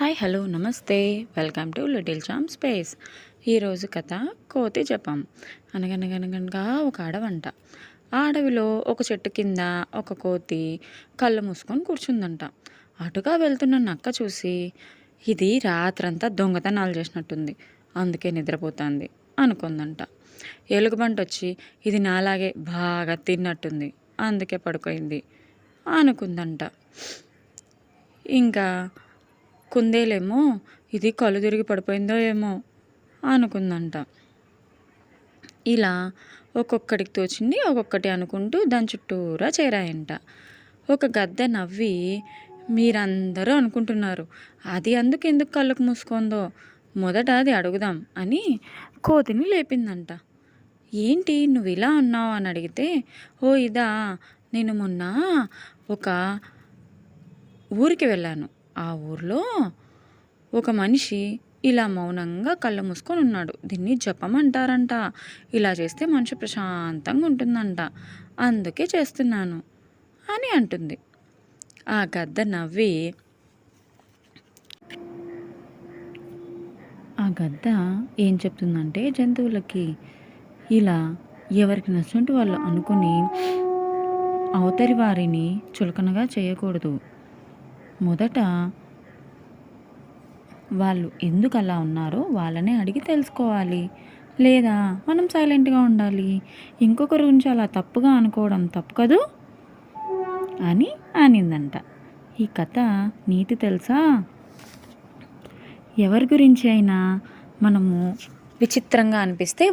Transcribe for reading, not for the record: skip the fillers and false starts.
Hi hello నమస్తే welcome to little charm space. ఈరోజు కథ కోతి జపం. అనగనగనగనగా ఒక అడవంట. ఆ అడవిలో ఒక చెట్టు కింద ఒక కోతి కళ్ళు మూసుకొని కూర్చుందంట. అటుగా వెళ్తున్న నక్క చూసి ఇది రాత్రంతా దొంగతనాలు చేసినట్టుంది, అందుకే నిద్రపోతుంది అనుకుందంట. ఎలుగుబంటి వచ్చి ఇది నాలాగే బాగా తిన్నట్టుంది, అందుకే పడుకోయింది అనుకుందంట. ఇంకా కుందేలేమో ఇది కళ్ళు తిరిగి పడిపోయిందో ఏమో అనుకుందంట. ఇలా ఒక్కొక్కడికి తోచింది ఒక్కొక్కటి అనుకుంటూ దాని చుట్టూరా చేరాయంట. ఒక గద్ద నవ్వి, మీరందరూ అనుకుంటున్నారు అది ఎందుకు కళ్ళకు మూసుకుందో, మొదట అది అడుగుదాం అని కోతిని లేపిందంట. ఏంటి నువ్వు ఇలా ఉన్నావు అని అడిగితే, ఓ ఇదా, నేను మొన్న ఒక ఊరికి వెళ్ళాను. ఆ ఊర్లో ఒక మనిషి ఇలా మౌనంగా కళ్ళు మూసుకొని ఉన్నాడు. దీన్ని జపం అంటారంట. ఇలా చేస్తే మనిషి ప్రశాంతంగా ఉంటుందంట, అందుకే చేస్తున్నాను అని అంటుంది. ఆ గద్ద నవ్వి, ఆ గద్ద ఏం చెప్తుందంటే జంతువులకి ఇలా ఎవరికి నచ్చినట్టు వాళ్ళు అనుకుని అవతలి వారిని చులకనగా చేయకూడదు. మొదట వాళ్ళు ఎందుకు అలా ఉన్నారో వాళ్ళనే అడిగి తెలుసుకోవాలి, లేదా మనం సైలెంట్గా ఉండాలి. ఇంకొకరి గురించి అలా తప్పుగా అనుకోవడం తప్పు కదూ అని అనిందంట. ఈ కథ నీతి తెలుసా? ఎవరి గురించి అయినా మనము విచిత్రంగా అనిపిస్తే